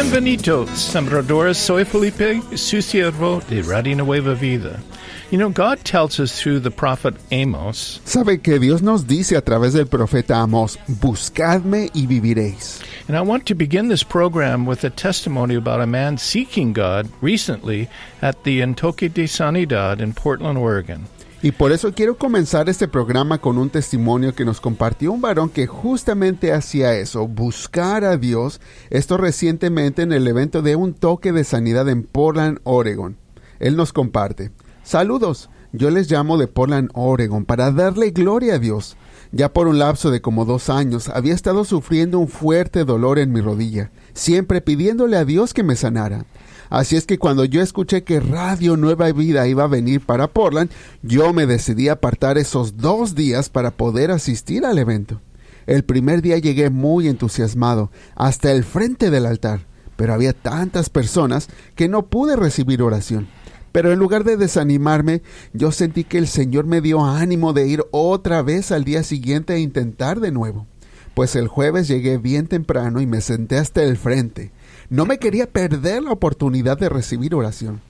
Bienvenidos, sembradores. Soy Felipe, su siervo de Radio Nueva Vida. You know, God tells us through the prophet Amos. Sabe que Dios nos dice a través del profeta Amos, buscadme y viviréis. And I want to begin this program with a testimony about a man seeking God recently at the Entoque de Sanidad in Portland, Oregon. Y por eso quiero comenzar este programa con un testimonio que nos compartió un varón que justamente hacía eso, buscar a Dios, esto recientemente en el evento de un toque de sanidad en Portland, Oregon. Él nos comparte: saludos, yo les llamo de Portland, Oregon, para darle gloria a Dios. Ya por un lapso de como 2 años había estado sufriendo un fuerte dolor en mi rodilla, siempre pidiéndole a Dios que me sanara. Así es que cuando yo escuché que Radio Nueva Vida iba a venir para Portland, yo me decidí a apartar esos 2 días para poder asistir al evento. El primer día llegué muy entusiasmado, hasta el frente del altar, pero había tantas personas que no pude recibir oración. Pero en lugar de desanimarme, yo sentí que el Señor me dio ánimo de ir otra vez al día siguiente e intentar de nuevo. Pues el jueves llegué bien temprano y me senté hasta el frente. No me quería perder la oportunidad de recibir oración.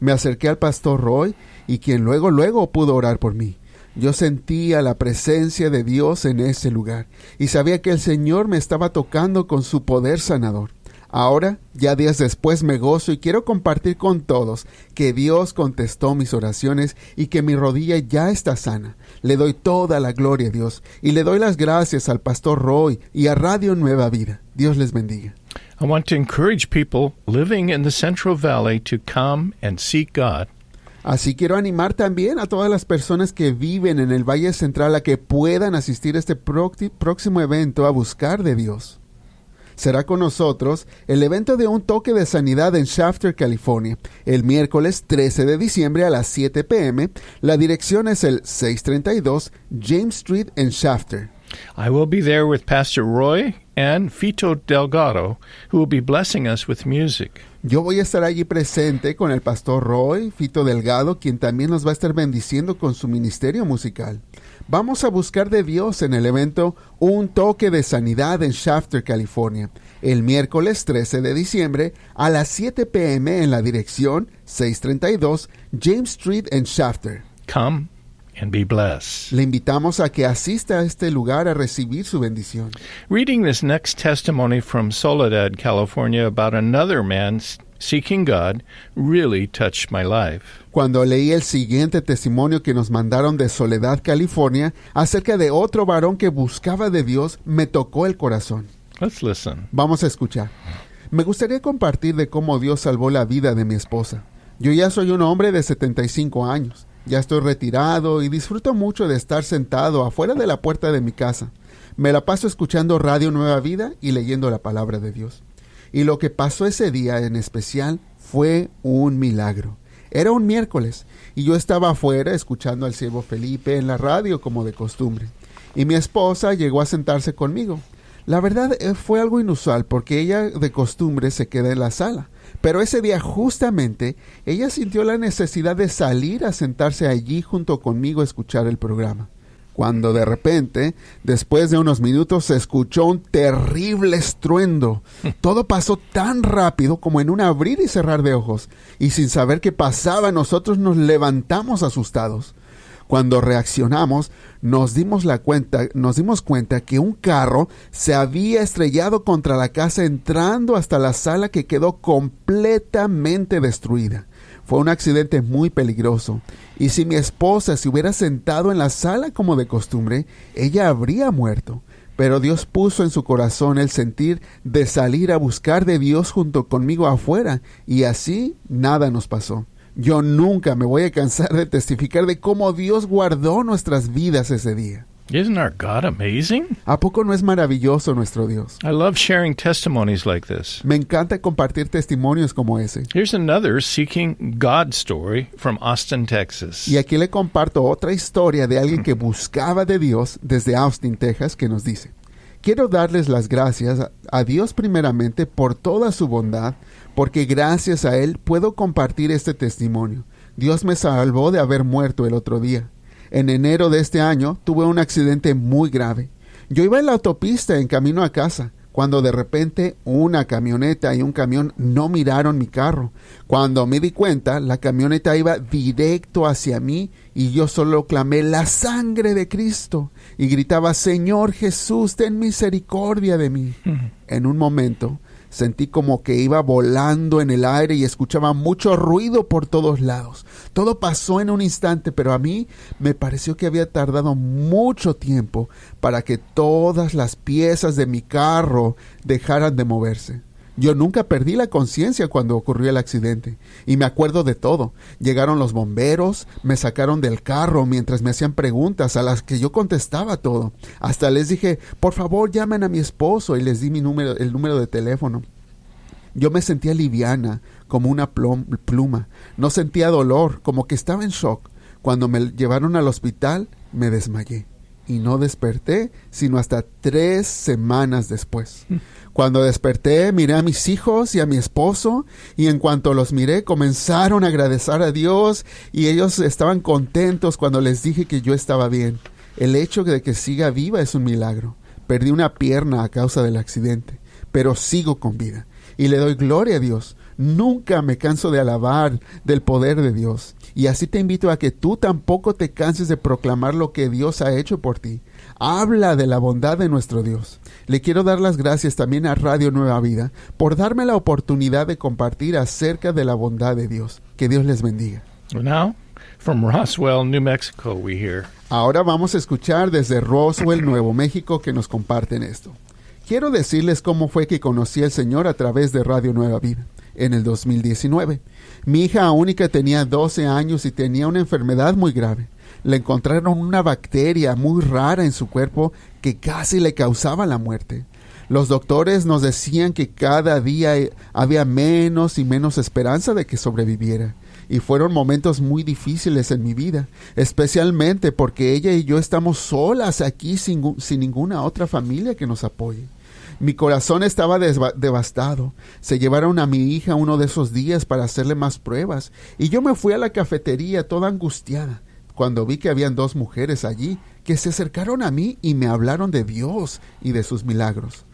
Me acerqué al pastor Roy y quien luego pudo orar por mí. Yo sentía la presencia de Dios en ese lugar y sabía que el Señor me estaba tocando con su poder sanador. Ahora, ya días después, me gozo y quiero compartir con todos que Dios contestó mis oraciones y que mi rodilla ya está sana. Le doy toda la gloria a Dios y le doy las gracias al pastor Roy y a Radio Nueva Vida. Dios les bendiga. I want to encourage people living in the Central Valley to come and seek God. Así quiero animar también a todas las personas que viven en el Valle Central a que puedan asistir a este próximo evento a buscar de Dios. Será con nosotros el evento de un toque de sanidad en Shafter, California, el miércoles 13 de diciembre a las 7 p.m. La dirección es el 632 James Street en Shafter. I will be there with Pastor Roy and Fito Delgado, who will be blessing us with music. Yo voy a estar allí presente con el pastor Roy, Fito Delgado, quien también nos va a estar bendiciendo con su ministerio musical. Vamos a buscar de Dios en el evento Un Toque de Sanidad en Shafter, California, el miércoles 13 de diciembre a las 7 p.m. en la dirección 632 James Street en Shafter. Come and be blessed. Le invitamos a que asista a este lugar a recibir su bendición. Reading this next testimony from Soledad, California, about another man seeking God really touched my life. Cuando leí el siguiente testimonio que nos mandaron de Soledad, California, acerca de otro varón que buscaba de Dios, me tocó el corazón. Let's listen. Vamos a escuchar. Me gustaría compartir de cómo Dios salvó la vida de mi esposa. Yo ya soy un hombre de 75 años. Ya estoy retirado y disfruto mucho de estar sentado afuera de la puerta de mi casa. Me la paso escuchando Radio Nueva Vida y leyendo la palabra de Dios. Y lo que pasó ese día en especial fue un milagro. Era un miércoles y yo estaba afuera escuchando al siervo Felipe en la radio como de costumbre. Y mi esposa llegó a sentarse conmigo. La verdad fue algo inusual porque ella de costumbre se queda en la sala. Pero ese día justamente ella sintió la necesidad de salir a sentarse allí junto conmigo a escuchar el programa. Cuando de repente, después de unos minutos, se escuchó un terrible estruendo. Todo pasó tan rápido como en un abrir y cerrar de ojos. Y sin saber qué pasaba, nosotros nos levantamos asustados. Cuando reaccionamos, nos dimos cuenta que un carro se había estrellado contra la casa entrando hasta la sala que quedó completamente destruida. Fue un accidente muy peligroso. Y si mi esposa se hubiera sentado en la sala como de costumbre, ella habría muerto. Pero Dios puso en su corazón el sentir de salir a buscar de Dios junto conmigo afuera. Y así nada nos pasó. Yo nunca me voy a cansar de testificar de cómo Dios guardó nuestras vidas ese día. Isn't our God amazing? ¿A poco no es maravilloso nuestro Dios? I love sharing testimonies like this. Me encanta compartir testimonios como ese. Here's another seeking God story from Austin, Texas. Y aquí le comparto otra historia de alguien que buscaba de Dios desde Austin, Texas, que nos dice: quiero darles las gracias a Dios primeramente por toda su bondad, porque gracias a Él puedo compartir este testimonio. Dios me salvó de haber muerto el otro día. En enero de este año tuve un accidente muy grave. Yo iba en la autopista en camino a casa, cuando de repente una camioneta y un camión no miraron mi carro. Cuando me di cuenta, la camioneta iba directo hacia mí y yo solo clamé la sangre de Cristo y gritaba: Señor Jesús, ten misericordia de mí. En un momento sentí como que iba volando en el aire y escuchaba mucho ruido por todos lados. Todo pasó en un instante, pero a mí me pareció que había tardado mucho tiempo para que todas las piezas de mi carro dejaran de moverse. Yo nunca perdí la conciencia cuando ocurrió el accidente, y me acuerdo de todo. Llegaron los bomberos, me sacaron del carro mientras me hacían preguntas a las que yo contestaba todo. Hasta les dije: por favor, llamen a mi esposo, y les di el número de teléfono. Yo me sentía liviana, como una pluma. No sentía dolor, como que estaba en shock. Cuando me llevaron al hospital, me desmayé. Y no desperté sino hasta 3 semanas después. Cuando desperté, miré a mis hijos y a mi esposo, y en cuanto los miré, comenzaron a agradecer a Dios, y ellos estaban contentos cuando les dije que yo estaba bien. El hecho de que siga viva es un milagro. Perdí una pierna a causa del accidente, pero sigo con vida, y le doy gloria a Dios. Nunca me canso de alabar del poder de Dios. Y así te invito a que tú tampoco te canses de proclamar lo que Dios ha hecho por ti. Habla de la bondad de nuestro Dios. Le quiero dar las gracias también a Radio Nueva Vida por darme la oportunidad de compartir acerca de la bondad de Dios. Que Dios les bendiga. Now, from Roswell, New Mexico, we hear. Ahora vamos a escuchar desde Roswell, Nuevo México, que nos comparten esto. Quiero decirles cómo fue que conocí al Señor a través de Radio Nueva Vida. En el 2019, mi hija única tenía 12 años y tenía una enfermedad muy grave. Le encontraron una bacteria muy rara en su cuerpo que casi le causaba la muerte. Los doctores nos decían que cada día había menos y menos esperanza de que sobreviviera. Y fueron momentos muy difíciles en mi vida, especialmente porque ella y yo estamos solas aquí sin ninguna otra familia que nos apoye. Mi corazón estaba devastado. Se llevaron a mi hija uno de esos días para hacerle más pruebas, y yo me fui a la cafetería toda angustiada, cuando vi que habían 2 mujeres allí que se acercaron a mí y me hablaron de Dios y de sus milagros.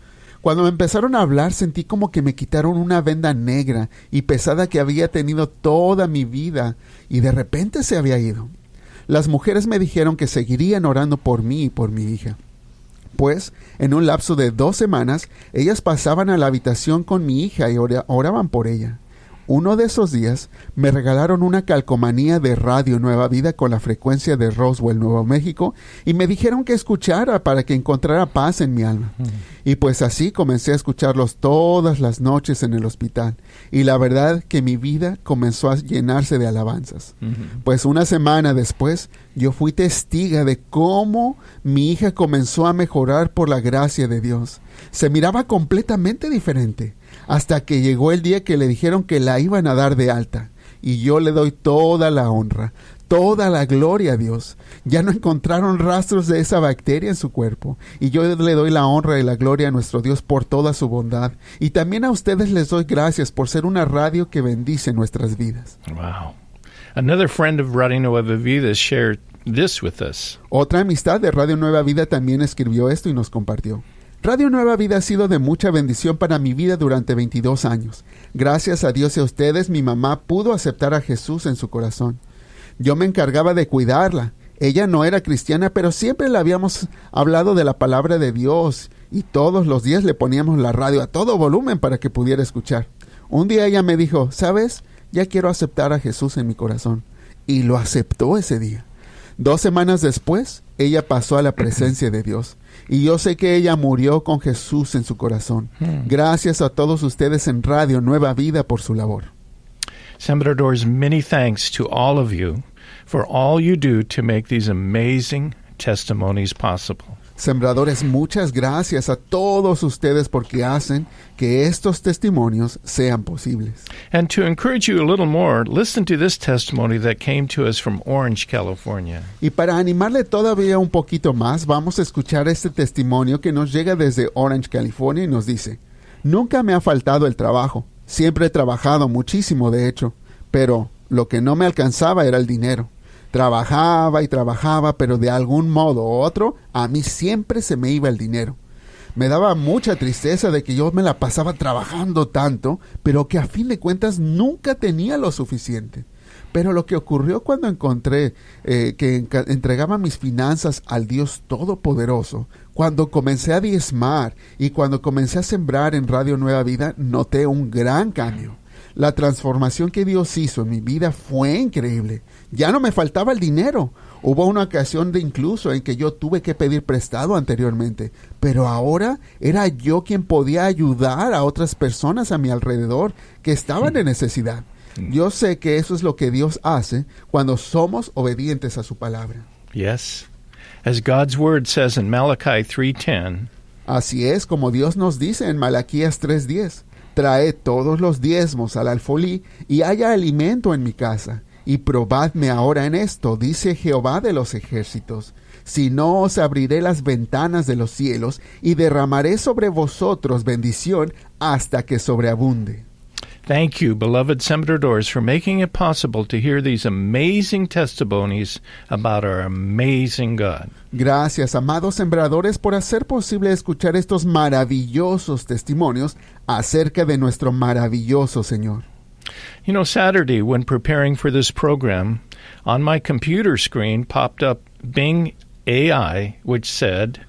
Cuando me empezaron a hablar, sentí como que me quitaron una venda negra y pesada que había tenido toda mi vida, y de repente se había ido. Las mujeres me dijeron que seguirían orando por mí y por mi hija. Pues, en un lapso de 2 semanas, ellas pasaban a la habitación con mi hija y oraban por ella. Uno de esos días, me regalaron una calcomanía de Radio Nueva Vida con la frecuencia de Roswell, Nuevo México, y me dijeron que escuchara para que encontrara paz en mi alma. Y pues así comencé a escucharlos todas las noches en el hospital, y la verdad que mi vida comenzó a llenarse de alabanzas. Pues una semana después, yo fui testiga de cómo mi hija comenzó a mejorar por la gracia de Dios. Se miraba completamente diferente, hasta que llegó el día que le dijeron que la iban a dar de alta. Y yo le doy toda la honra, toda la gloria a Dios. Ya no encontraron rastros de esa bacteria en su cuerpo. Y yo le doy la honra y la gloria a nuestro Dios por toda su bondad. Y también a ustedes les doy gracias por ser una radio que bendice nuestras vidas. Wow. Another friend of Radio Nueva Vida shared this with us. Otra amistad de Radio Nueva Vida también escribió esto y nos compartió. Radio Nueva Vida ha sido de mucha bendición para mi vida durante 22 años. Gracias a Dios y a ustedes, mi mamá pudo aceptar a Jesús en su corazón. Yo me encargaba de cuidarla. Ella no era cristiana, pero siempre le habíamos hablado de la palabra de Dios, y todos los días le poníamos la radio a todo volumen para que pudiera escuchar. Un día ella me dijo: ¿sabes? Ya quiero aceptar a Jesús en mi corazón. Y lo aceptó ese día. 2 semanas después, ella pasó a la presencia de Dios. Y yo sé que ella murió con Jesús en su corazón. Gracias a todos ustedes en Radio Nueva Vida por su labor. Sembradores, many thanks to all of you for all you do to make these amazing testimonies possible. Sembradores, muchas gracias a todos ustedes porque hacen que estos testimonios sean posibles. And to encourage you a little more, listen to this testimony that came to us from Orange, California. Y para animarle todavía un poquito más, vamos a escuchar este testimonio que nos llega desde Orange, California, y nos dice: nunca me ha faltado el trabajo. Siempre he trabajado muchísimo, de hecho, pero lo que no me alcanzaba era el dinero. Trabajaba y trabajaba, pero de algún modo u otro, a mí siempre se me iba el dinero. Me daba mucha tristeza de que yo me la pasaba trabajando tanto, pero que a fin de cuentas nunca tenía lo suficiente. Pero lo que ocurrió cuando encontré que entregaba mis finanzas al Dios Todopoderoso, cuando comencé a diezmar y cuando comencé a sembrar en Radio Nueva Vida, noté un gran cambio. La transformación que Dios hizo en mi vida fue increíble. Ya no me faltaba el dinero. Hubo una ocasión incluso en que yo tuve que pedir prestado anteriormente, pero ahora era yo quien podía ayudar a otras personas a mi alrededor que estaban en necesidad. Yo sé que eso es lo que Dios hace cuando somos obedientes a su palabra. Yes. As God's word says in Malachi 3:10, Así es como Dios nos dice en Malaquías 3:10, traed todos los diezmos al alfolí y haya alimento en mi casa. Y probadme ahora en esto, dice Jehová de los ejércitos. Si no, os abriré las ventanas de los cielos y derramaré sobre vosotros bendición hasta que sobreabunde. Thank you, beloved Sembradores, for making it possible to hear these amazing testimonies about our amazing God. Gracias, amados sembradores, por hacer posible escuchar estos maravillosos testimonios acerca de nuestro maravilloso Señor. You know, Saturday, when preparing for this program, on my computer screen popped up Bing AI, which said,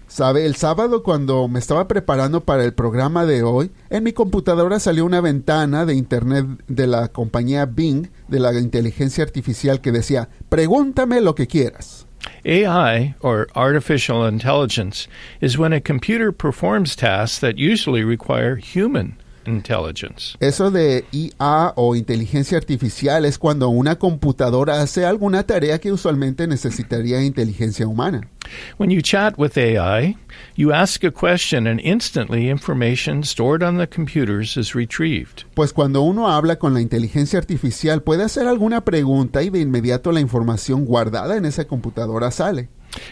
Sabe, el sábado cuando me estaba preparando para el programa de hoy, en mi computadora salió una ventana de internet de la compañía Bing, de la inteligencia artificial, que decía, pregúntame lo que quieras. AI, or artificial intelligence, is when a computer performs tasks that usually require human intelligence. Eso de IA o inteligencia artificial es cuando una computadora hace alguna tarea que usualmente necesitaría inteligencia humana. When you chat with AI, you ask a question and instantly information stored on the computers is retrieved. Pues cuando uno habla con la inteligencia artificial puede hacer alguna pregunta y de inmediato la información guardada en esa computadora sale.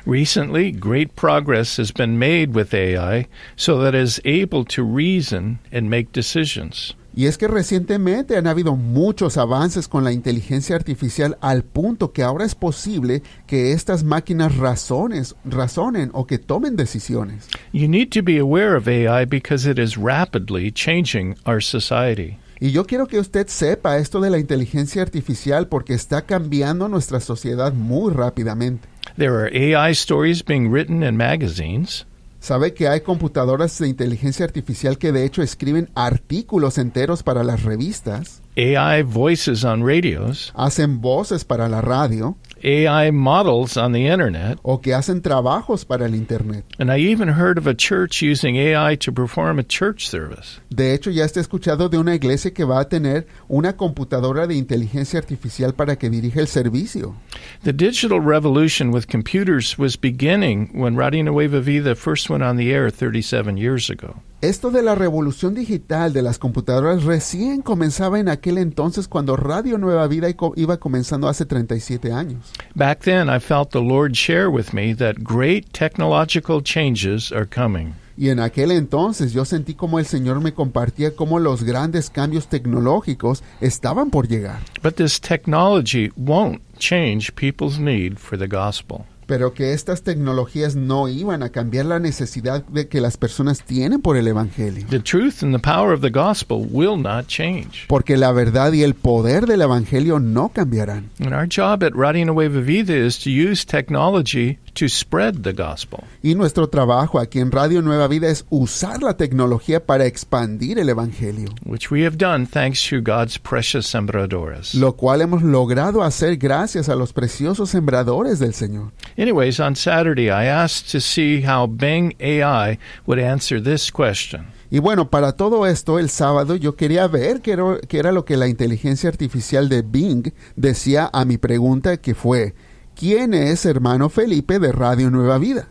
Recently, great progress has been made with AI so that it is able to reason and make decisions. Y es que recientemente han habido muchos avances con la inteligencia artificial al punto que ahora es posible que estas máquinas razonen o que tomen decisiones. You need to be aware of AI because it is rapidly changing our society. Y yo quiero que usted sepa esto de la inteligencia artificial porque está cambiando nuestra sociedad muy rápidamente. There are AI stories being written in magazines. ¿Sabe que hay computadoras de inteligencia artificial que de hecho escriben artículos enteros para las revistas? AI voices on radios. Hacen voces para la radio. AI models on the internet. O que hacen trabajos para el internet. And I even heard of a church using AI to perform a church service. De hecho, ya está escuchado de una iglesia que va a tener una computadora de inteligencia artificial para que dirija el servicio. The digital revolution with computers was beginning when Radio Nueva Vida first went on the air 37 years ago. Esto de la revolución digital de las computadoras recién comenzaba en aquel entonces cuando Radio Nueva Vida iba comenzando hace 37 años. Back then, I felt the Lord share with me that great technological changes are coming. Y en aquel entonces yo sentí como el Señor me compartía cómo los grandes cambios tecnológicos estaban por llegar. But this technology won't change people's need for the gospel. Pero que estas tecnologías no iban a cambiar la necesidad de que las personas tienen por el Evangelio. The truth and the power of the gospel will not change. Porque la verdad y el poder del Evangelio no cambiarán. And our job at Radio Nueva Vida is to use technology to spread the gospel. Y nuestro trabajo aquí en Radio Nueva Vida es usar la tecnología para expandir el Evangelio. Which we have done thanks to God's precious sembradores. Lo cual hemos logrado hacer gracias a los preciosos sembradores del Señor. Anyways, on Saturday, I asked to see how Bing AI would answer this question. Y bueno, para todo esto, el sábado yo quería ver qué era lo que la inteligencia artificial de Bing decía a mi pregunta que fue, ¿quién es hermano Felipe de Radio Nueva Vida?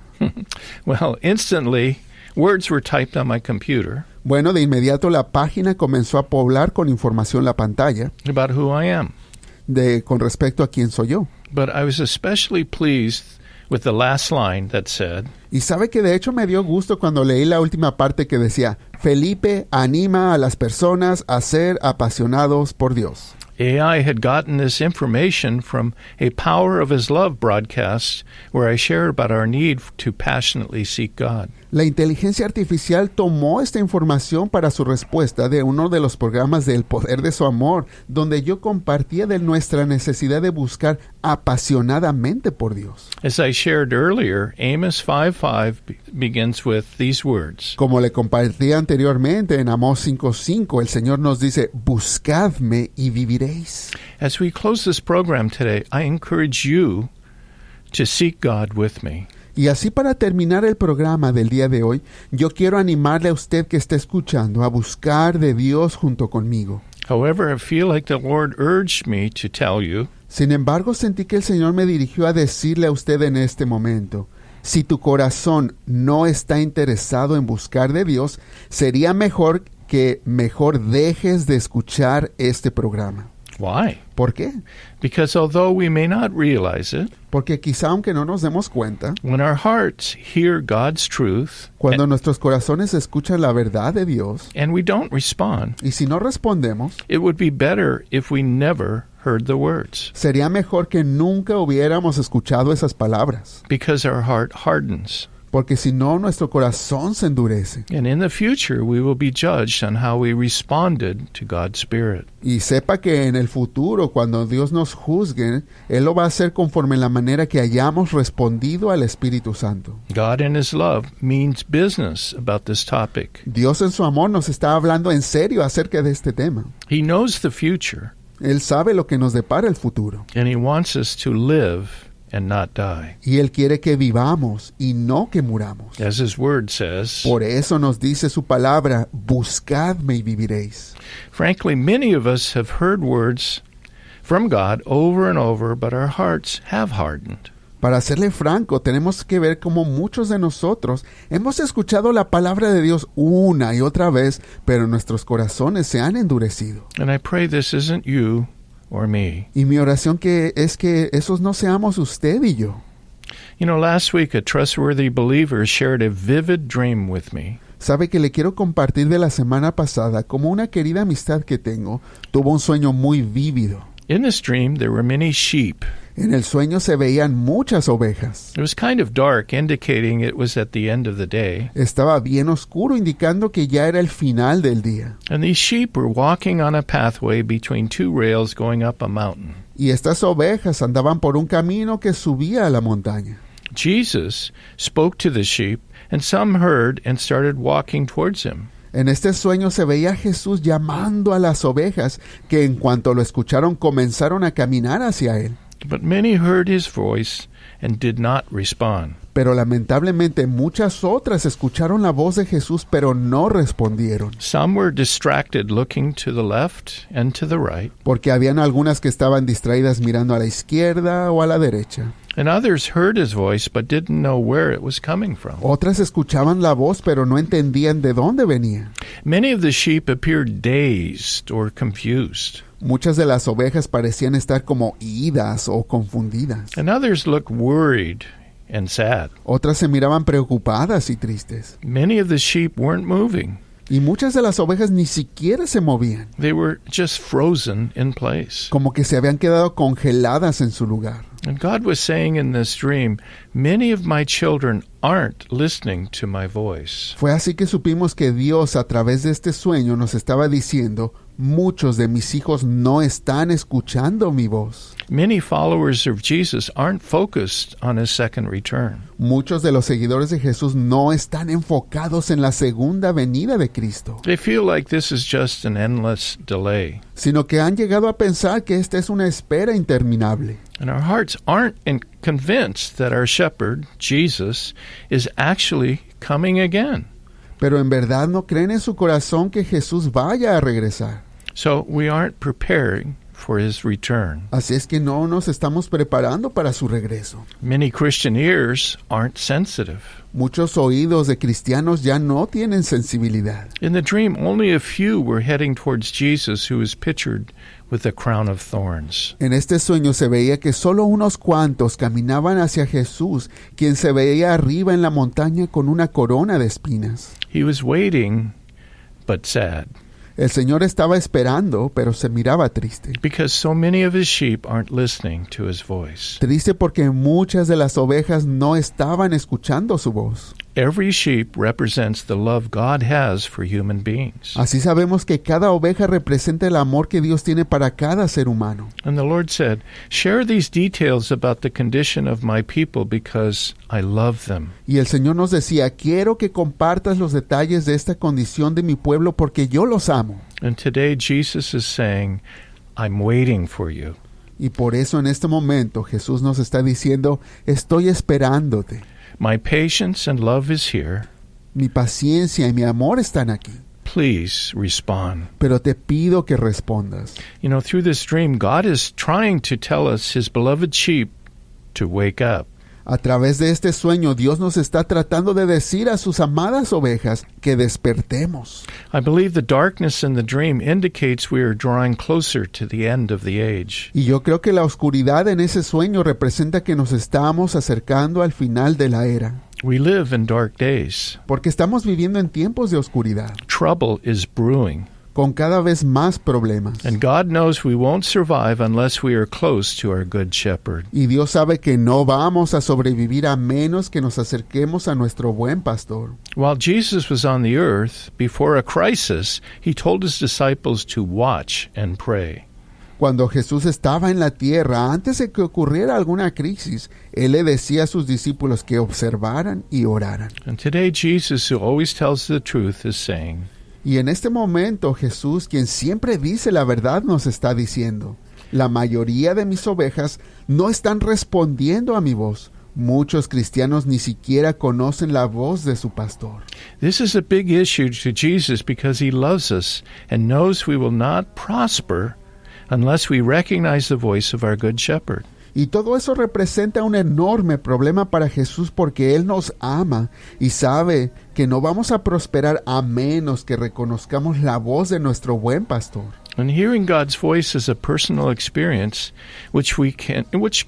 Well, instantly, words were typed on my computer. Bueno, de inmediato la página comenzó a poblar con información la pantalla About who I am. con respecto a quién soy yo. But I was especially pleased with the last line that said, Y sabe que de hecho me dio gusto cuando leí la última parte que decía, Felipe anima a las personas a ser apasionados por Dios. AI had gotten this information from a Power of His Love broadcast where I shared about our need to passionately seek God. La inteligencia artificial tomó esta información para su respuesta de uno de los programas de El Poder de su Amor, donde yo compartía de nuestra necesidad de buscar apasionadamente por Dios. As I shared earlier, Amos 5:5 begins with these words. Como le compartí anteriormente en Amós 5:5, el Señor nos dice, buscadme y viviréis. As we close this program today, I encourage you to seek God with me. Y así para terminar el programa del día de hoy, yo quiero animarle a usted que está escuchando a buscar de Dios junto conmigo. However, I feel like the Lord urged me to tell you, Sin embargo, sentí que el Señor me dirigió a decirle a usted en este momento, si tu corazón no está interesado en buscar de Dios, sería mejor que dejes de escuchar este programa. why? ¿Por qué? Because although we may not realize it, Porque quizá aunque no nos demos cuenta, when our hearts hear God's truth cuando nuestros corazones escuchan la verdad de Dios, and we don't respond, y si no respondemos, it would be better if we never heard the words, sería mejor que nunca hubiéramos escuchado esas palabras, because our heart hardens. porque si no, nuestro corazón se endurece. And in the future, we will be judged on how we responded to God's Spirit. Y sepa que en el futuro, cuando Dios nos juzgue, Él lo va a hacer conforme la manera que hayamos respondido al Espíritu Santo. God in His love means business about this topic. Dios en su amor nos está hablando en serio acerca de este tema. He knows the future, Él sabe lo que nos depara el futuro. and He wants us to live and not die. Y Él quiere que vivamos y no que muramos. As His Word says, Por eso nos dice su palabra, buscadme y viviréis. frankly, many of us have heard words from God over and over, but our hearts have hardened. Para serle franco, tenemos que ver cómo muchos de nosotros hemos escuchado la palabra de Dios una y otra vez, pero nuestros corazones se han endurecido. And I pray this isn't you or me. Y mi oración es que esos no seamos usted y yo. You know, last week a trustworthy believer shared a vivid dream with me. Sabe que le quiero compartir de la semana pasada como una querida amistad que tengo tuvo un sueño muy vívido. In this dream, there were many sheep. En el sueño se veían muchas ovejas. It was kind of dark, indicating it was at the end of the day. Estaba bien oscuro, indicando que ya era el final del día. And these sheep were walking on a pathway between two rails going up a mountain. Y estas ovejas andaban por un camino que subía a la montaña. Jesus spoke to the sheep, and some heard and started walking towards him. En este sueño se veía a Jesús llamando a las ovejas, que en cuanto lo escucharon comenzaron a caminar hacia él. But many heard his voice and did not respond. Pero lamentablemente muchas otras escucharon la voz de Jesús, pero no respondieron. Some were distracted looking to the left and to the right, Porque habían algunas que estaban distraídas mirando a la izquierda o a la derecha. and others heard his voice but didn't know where it was coming from. Otras escuchaban la voz, pero no entendían de dónde venía. Many of the sheep appeared dazed or confused, Muchas de las ovejas parecían estar como idas o confundidas. and others looked worried and sad. Otras se miraban preocupadas y tristes. Many of the sheep weren't moving. Y muchas de las ovejas ni siquiera se movían, They were just frozen in place. como que se habían quedado congeladas en su lugar. And God was saying in this dream, many of my children aren't listening to my voice. Fue así que supimos que Dios a través de este sueño nos estaba diciendo, muchos de mis hijos no están escuchando mi voz. Many followers of Jesus aren't focused on his second return. Muchos de los seguidores de Jesús no están enfocados en la segunda venida de Cristo, They feel like this is just an endless delay. sino que han llegado a pensar que esta es una espera interminable. And our hearts aren't convinced that our shepherd, Jesus, is actually coming again. Pero en verdad no creen en su corazón que Jesús vaya a regresar. So we aren't preparing for his return. Así es que no nos estamos preparando para su regreso. Many Christian ears aren't sensitive. Muchos oídos de cristianos ya no tienen sensibilidad. In the dream, only a few were heading towards Jesus, who is pictured with a crown of thorns. En este sueño se veía que solo unos cuantos caminaban hacia Jesús, quien se veía arriba en la montaña con una corona de espinas. He was waiting, but sad, El Señor estaba esperando, pero se miraba triste. because so many of his sheep aren't listening to his voice. Triste porque muchas de las ovejas no estaban escuchando su voz. Every sheep represents the love God has for human beings. Así sabemos que cada oveja representa el amor que Dios tiene para cada ser humano. And the Lord said, "Share these details about the condition of my people because I love them." Y el Señor nos decía, quiero que compartas los detalles de esta condición de mi pueblo porque yo los amo. And today Jesus is saying, "I'm waiting for you." Y por eso en este momento Jesús nos está diciendo, estoy esperándote. My patience and love is here. Mi paciencia y mi amor están aquí. Please respond. Pero te pido que respondas. You know, through this dream, God is trying to tell us, his beloved sheep, to wake up. A través de este sueño, Dios nos está tratando de decir a sus amadas ovejas que despertemos. I believe the darkness in the dream indicates we are drawing closer to the end of the age. Y yo creo que la oscuridad en ese sueño representa que nos estamos acercando al final de la era. We live in dark days. Porque estamos viviendo en tiempos de oscuridad, Trouble is brewing. con cada vez más problemas. And God knows we won't survive unless we are close to our good shepherd. Y Dios sabe que no vamos a sobrevivir a menos que nos acerquemos a nuestro buen pastor. While Jesus was on the earth, before a crisis, he told his disciples to watch and pray. Cuando Jesús estaba en la tierra, antes de que ocurriera alguna crisis, Él le decía a sus discípulos que observaran y oraran. And today Jesus, who always tells the truth, is saying, Y en este momento Jesús, quien siempre dice la verdad, nos está diciendo, la mayoría de mis ovejas no están respondiendo a mi voz. Muchos cristianos ni siquiera conocen la voz de su pastor. this is a big issue to Jesus because he loves us and knows we will not prosper unless we recognize the voice of our good shepherd. Y todo eso representa un enorme problema para Jesús porque Él nos ama y sabe que no vamos a prosperar a menos que reconozcamos la voz de nuestro buen pastor. And hearing God's voice is a personal experience which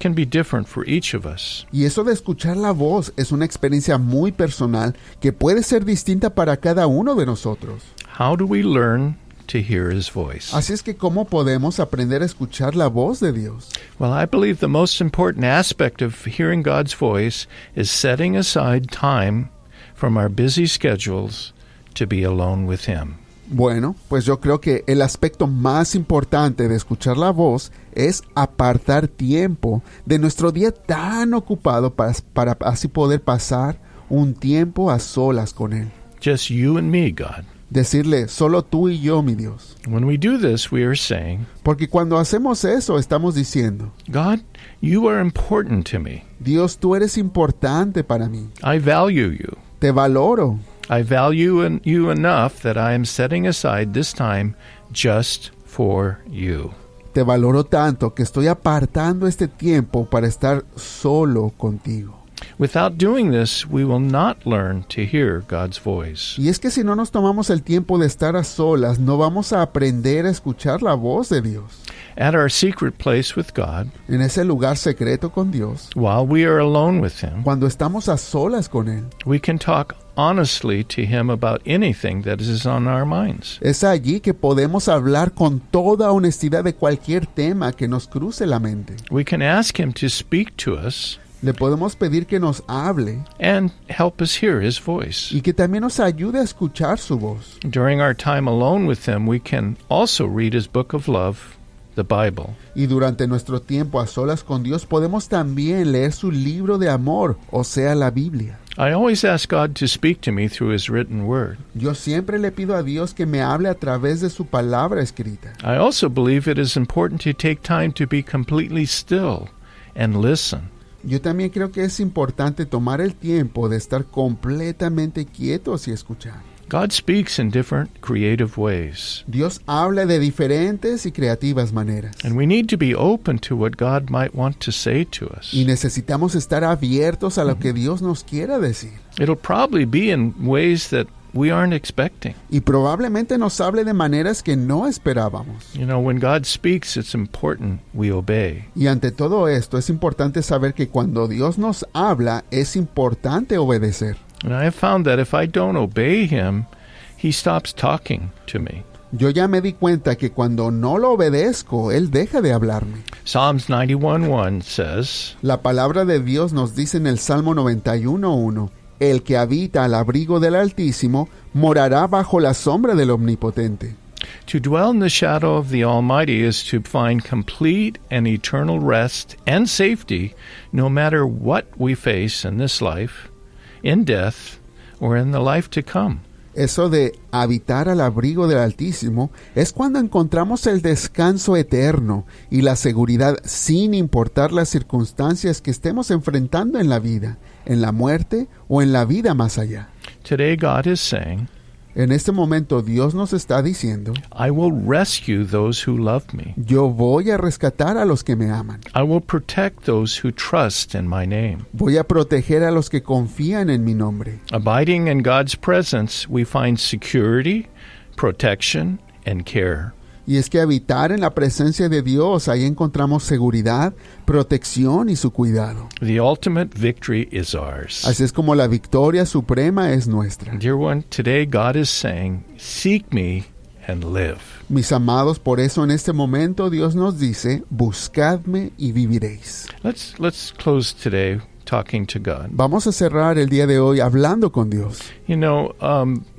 can be different for each of us. Y eso de escuchar la voz es una experiencia muy personal que puede ser distinta para cada uno de nosotros. How do we learn to hear his voice? Así es que ¿cómo podemos aprender a escuchar la voz de Dios? Well, I believe the most important aspect of hearing God's voice is setting aside time from our busy schedules to be alone with him. Bueno, pues yo creo que el aspecto más importante de escuchar la voz es apartar tiempo de nuestro día tan ocupado para así poder pasar un tiempo a solas con Él. Just you and me, God. Decirle, solo tú y yo, mi Dios. When we do this, we are saying, Porque cuando hacemos eso, estamos diciendo, God, you are important to me. Dios, tú eres importante para mí. I value you. Te valoro. I value you enough that I am setting aside this time just for you. Te valoro tanto que estoy apartando este tiempo para estar solo contigo. Without doing this, we will not learn to hear God's voice. Y es que si no nos tomamos el tiempo de estar a solas, no vamos a aprender a escuchar la voz de Dios. At our secret place with God, En ese lugar secreto con Dios, while we are alone with him, cuando estamos a solas con Él, we can talk honestly to him about anything that is on our minds. es allí que podemos hablar con toda honestidad de cualquier tema que nos cruce la mente. We can ask him to speak to us Le podemos pedir que nos hable and help us hear his voice. y que también nos ayude a escuchar su voz. During our time alone with him, we can also read his book of love, the Bible. Y durante nuestro tiempo a solas con Dios podemos también leer su libro de amor, o sea, la Biblia. I always ask God to speak to me through his written word. Yo siempre le pido a Dios que me hable a través de su palabra escrita. I also believe it is important to take time to be completely still and listen. Yo también creo que es importante tomar el tiempo de estar completamente quietos y escuchar. God speaks in different creative ways, Dios habla de diferentes y creativas maneras. and we need to be open to what God might want to say to us. Y necesitamos estar abiertos a lo que Dios nos quiera decir. It'll probably be in ways that we aren't expecting. Y probablemente nos hable de maneras que no esperábamos. You know, when God speaks, it's important we obey. Y ante todo esto es importante saber que cuando Dios nos habla es importante obedecer. And I have found that if I don't obey him, he stops talking to me. Yo ya me di cuenta que cuando no lo obedezco, Él deja de hablarme. Psalms 91:1 says, La palabra de Dios nos dice en el Salmo 91:1, el que habita al abrigo del Altísimo morará bajo la sombra del Omnipotente. To dwell in the shadow of the Almighty is to find complete and eternal rest and safety no matter what we face in this life, in death, or in the life to come. Eso de habitar al abrigo del Altísimo es cuando encontramos el descanso eterno y la seguridad sin importar las circunstancias que estemos enfrentando en la vida, en la muerte o en la vida más allá. Today God is saying, En este momento Dios nos está diciendo, I will rescue those who love me. yo voy a rescatar a los que me aman. I will protect those who trust in my name. Voy a proteger a los que confían en mi nombre. Abiding in God's presence, we find security, protection, and care. Y es que habitar en la presencia de Dios, ahí encontramos seguridad, protección y su cuidado. The ultimate victory is ours. Así es como la victoria suprema es nuestra. Dear one, today God is saying, seek me and live. Mis amados, por eso en este momento Dios nos dice, buscadme y viviréis. Let's close today talking to God. Vamos a cerrar el día de hoy hablando con Dios. You know,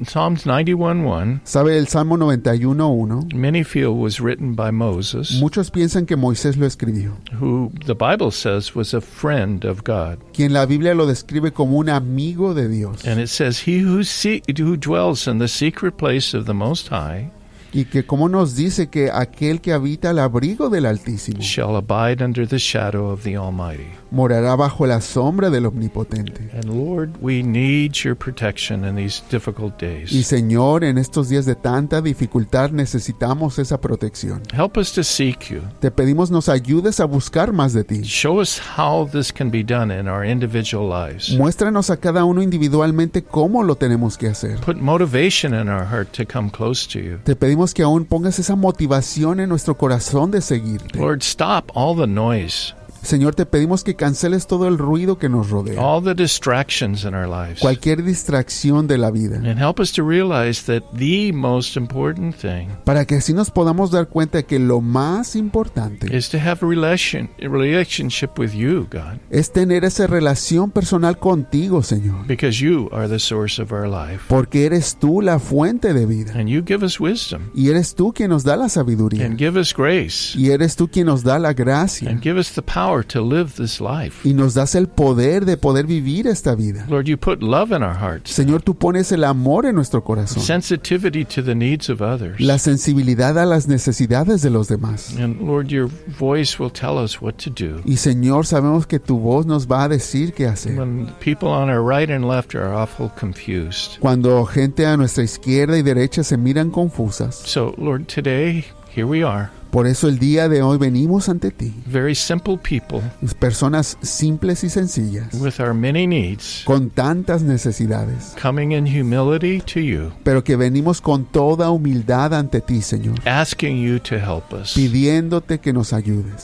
Psalms 91:1, ¿Sabe el Salmo 91:1? many feel was written by Moses, Muchos piensan que Moisés lo escribió, who the Bible says was a friend of God. quien la Biblia lo describe como un amigo de Dios. And it says, he who dwells in the secret place of the Most High Y que como nos dice que aquel que habita al abrigo del Altísimo shall abide under the shadow of the Almighty. morará bajo la sombra del Omnipotente. And Lord, we need your protection in these difficult Y days. Señor, en estos días de tanta dificultad necesitamos esa protección. Help us to seek you. Te pedimos nos ayudes a buscar más de ti. Show us how this can be done in our individual lives. Muéstranos a cada uno individualmente cómo lo tenemos que hacer. Put motivation in our heart to come close to you. Te pedimos que aún pongas esa motivación en nuestro corazón de seguirte. Lord, stop all the noise, Señor, te pedimos que canceles todo el ruido que nos rodea, all the distractions in our lives. cualquier distracción de la vida, And help us to realize that the most important thing para que así nos podamos dar cuenta de que lo más importante is to have a relationship with you, God, es tener esa relación personal contigo, Señor, because you are the source of our life. porque eres tú la fuente de vida, And you give us wisdom, y eres tú quien nos da la sabiduría, and give us grace, y eres tú quien nos da la gracia, and give us the power to live this life. y nos das el poder de poder vivir esta vida. Lord, you put love in our hearts, Señor, tú pones el amor en nuestro corazón, sensitivity to the needs of others. la sensibilidad a las necesidades de los demás. And Lord, your voice will tell us what to do. Y Señor, sabemos que tu voz nos va a decir qué hacer. When people on our right and left are awful confused. Cuando gente a nuestra izquierda y derecha se miran confusas. So, Lord, today, here we are, Por eso el día de hoy venimos ante ti, very simple people personas simples y sencillas, with our many needs, con tantas necesidades, coming in humility to you, pero que venimos con toda humildad ante ti, Señor, asking you to help us pidiéndote que nos ayudes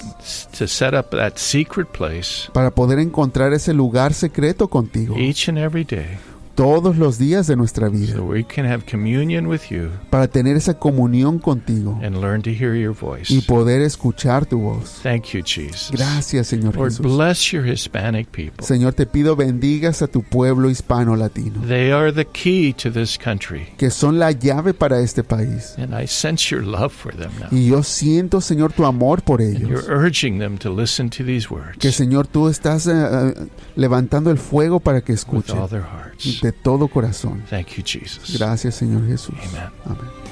to set up that secret place para poder encontrar ese lugar secreto contigo each and every day todos los días de nuestra so vida, we can have communion with you para tener esa comunión contigo and learn to hear your y voice. poder escuchar tu voz. Thank you, Jesus. Gracias, Señor Lord, Jesús. bless your Hispanic people. Señor, te pido bendigas a tu pueblo hispano-latino, They are the key to this country, que son la llave para este país. and I sense your love for them now. Y yo siento, Señor, tu amor por And ellos. you're urging them to listen to these Que, words Señor, tú estás levantando el fuego para que with escuchen all their hearts. de todo corazón. Thank you, Jesus. Gracias, Señor Jesús. Amen. Amén.